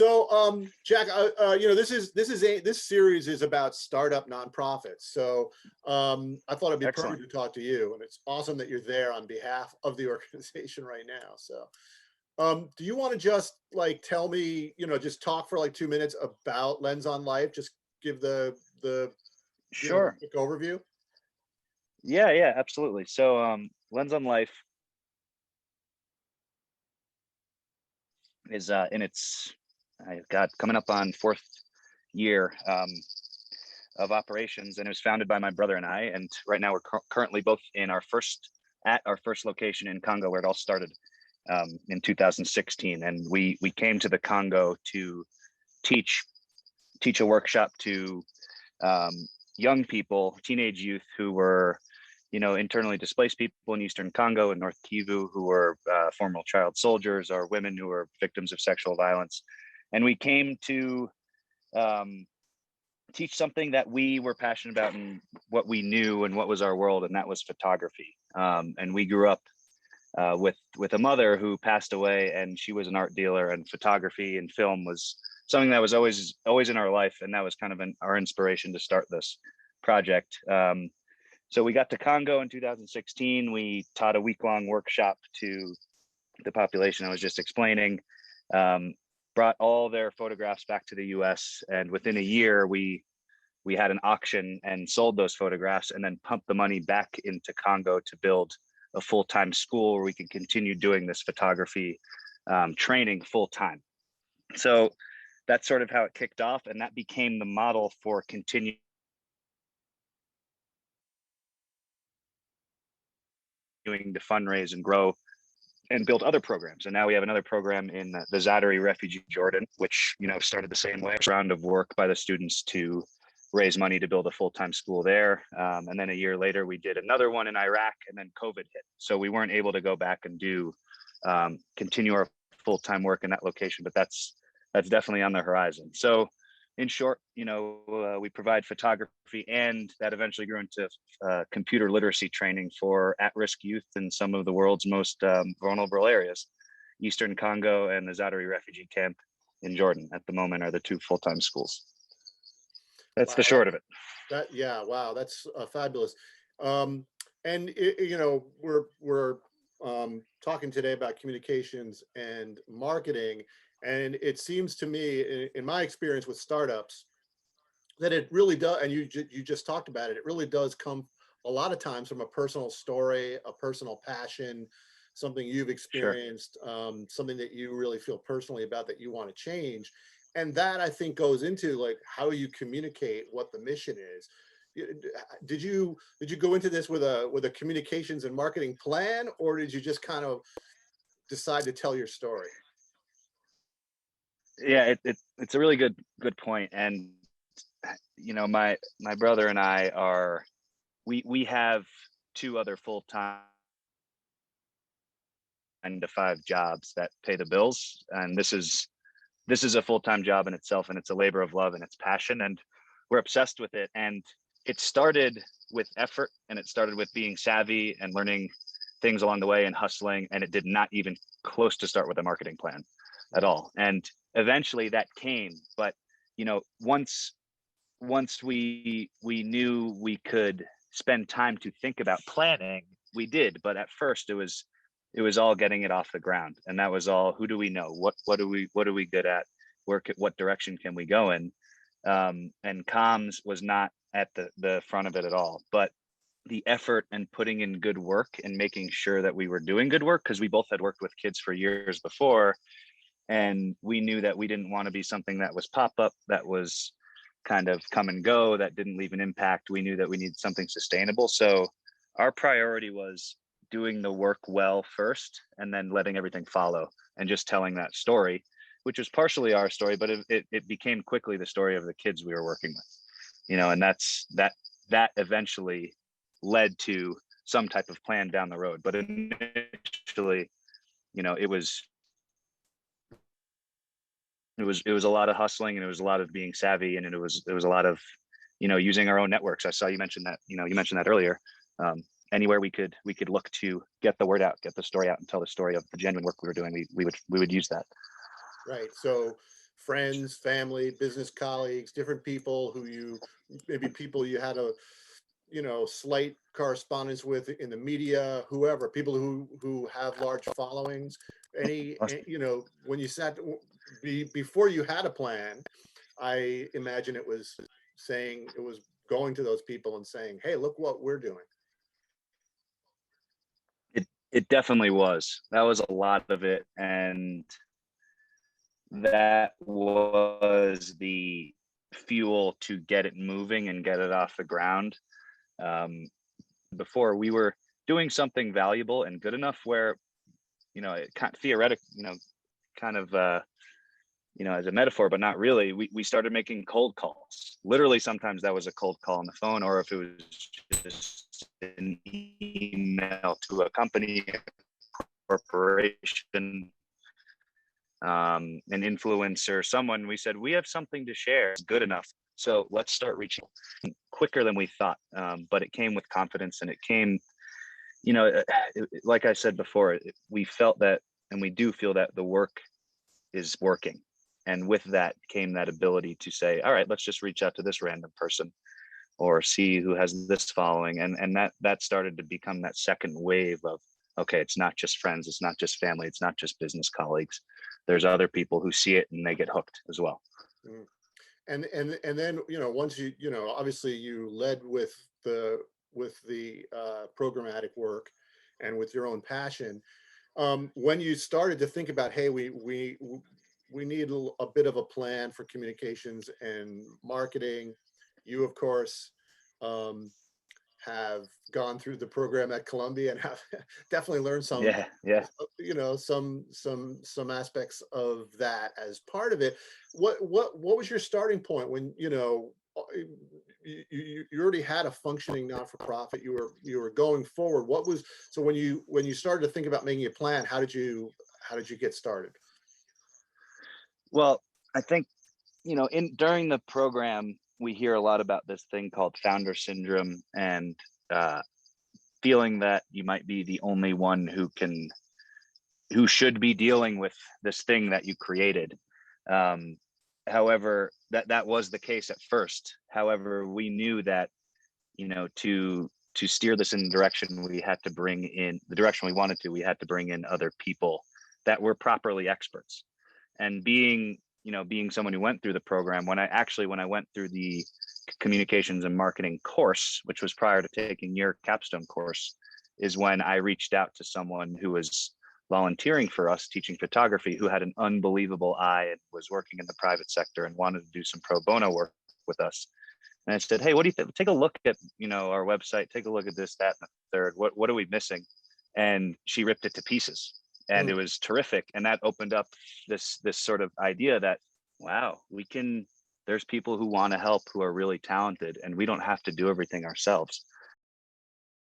So, Jack, this series is about startup nonprofits. So, I thought it'd be Excellent. perfect to talk to you, and it's awesome that you're there on behalf of the organization right now. So, do you want to just like tell me, just talk for like 2 minutes about Lens on Life? Just give the Sure. quick overview. Yeah, yeah, absolutely. So, Lens on Life is in its, God, coming up on fourth year of operations, and it was founded by my brother and I. And right now, we're currently both in at our first location in Congo, where it all started in 2016. And we came to the Congo to teach teach a workshop to um, young people, teenage youth who were, internally displaced people in Eastern Congo and North Kivu who were former child soldiers or women who were victims of sexual violence. And we came to um, teach something that we were passionate about and what we knew and what was our world, and that was photography. And we grew up with a mother who passed away, and she was an art dealer, and photography and film was something that was always in our life, and that was kind of our inspiration to start this project. So we got to Congo in 2016. We taught a week-long workshop to the population I was just explaining, um, brought all their photographs back to the US, and within a year we had an auction and sold those photographs, and then pumped the money back into Congo to build a full-time school where we can continue doing this photography training full-time. So that's sort of how it kicked off, and that became the model for continuing to fundraise and grow and build other programs. And now we have another program in the Zaatari refugee Jordan, which started the same way. Round of work by the students to raise money to build a full-time school there. And then a year later, we did another one in Iraq, and then COVID hit. So we weren't able to go back and do continue our full-time work in that location, but that's definitely on the horizon. So in short, we provide photography, and that eventually grew into computer literacy training for at-risk youth in some of the world's most vulnerable areas. Eastern Congo and the Zaatari refugee camp in Jordan at the moment are the two full-time schools. That's the Wow, short of it. yeah, wow, that's fabulous. And we're talking today about communications and marketing, and it seems to me, in my experience with startups, that it really does. And you just talked about it. It really does come a lot of times from a personal story, a personal passion, something you've Sure. experienced, something that you really feel personally about that you want to change. And that, I think, goes into like how you communicate what the mission is. Did you go into this with a communications and marketing plan, or did you just kind of decide to tell your story? Yeah, it's a really good point. And my brother and I are we have two other full-time 9 to 5 jobs that pay the bills, and this is a full-time job in itself, and it's a labor of love, and it's passion, and we're obsessed with it. And it started with effort, and it started with being savvy and learning things along the way and hustling, and it did not even close to start with a marketing plan at all. And eventually that came, but once we knew we could spend time to think about planning, we did. But at first it was all getting it off the ground, and that was all. Who do we know? What are we good at? What direction can we go in? And comms was not at the front of it at all, but the effort and putting in good work and making sure that we were doing good work, because we both had worked with kids for years before, and we knew that we didn't want to be something that was pop up, that was kind of come and go, that didn't leave an impact. We knew that we needed something sustainable. So our priority was doing the work well first, and then letting everything follow, and just telling that story, which was partially our story, but it became quickly the story of the kids we were working with, and that eventually led to some type of plan down the road. But initially, it was a lot of hustling, and it was a lot of being savvy, and it was a lot of using our own networks. I saw you mentioned that, you mentioned that earlier. Anywhere we could look to get the word out, get the story out, and tell the story of the genuine work we were doing, we would use that. Right. So friends, family, business colleagues, different people who maybe people you had a, slight correspondence with in the media, whoever, people who have large followings. When you before you had a plan, I imagine it was going to those people and saying, "Hey, look what we're doing." It definitely was. That was a lot of it, and that was the fuel to get it moving and get it off the ground. Um, Before we were doing something valuable and good enough where, it kind theoretic, kind of as a metaphor, but not really. We started making cold calls. Literally, sometimes that was a cold call on the phone, or if it was just an email to a company, corporation, an influencer, someone. We said we have something to share. It's good enough. So let's start reaching quicker than we thought. But it came with confidence, and it came, like I said before, we felt that, and we do feel that the work is working. And with that came that ability to say, all right, let's just reach out to this random person or see who has this following. And that started to become that second wave of, okay, it's not just friends, it's not just family, it's not just business colleagues. There's other people who see it and they get hooked as well. Mm. And then, once obviously you led with the programmatic work and with your own passion. When you started to think about, hey, we need a bit of a plan for communications and marketing. You, of course, um, have gone through the program at Columbia and have definitely learned Yeah, yeah. some aspects of that as part of it. What was your starting point when you already had a functioning not-for-profit? You were going forward. What was so when you started to think about making a plan? How did you get started? Well, I think, in during the program, we hear a lot about this thing called founder syndrome, and uh, feeling that you might be the only one who should be dealing with this thing that you created. Um, However, that was the case at first. However, we knew that, to steer this in the direction we had to bring in the direction we wanted to, we had to bring in other people that were properly experts. And being someone who went through the program, when I went through the communications and marketing course, which was prior to taking your capstone course, is when I reached out to someone who was volunteering for us teaching photography, who had an unbelievable eye and was working in the private sector and wanted to do some pro bono work with us. And I said, hey, what do you think? Take a look at, our website, take a look at this, that, and the third. What are we missing? And she ripped it to pieces. And Mm, it was terrific. And that opened up this sort of idea that, wow, there's people who want to help, who are really talented, and we don't have to do everything ourselves.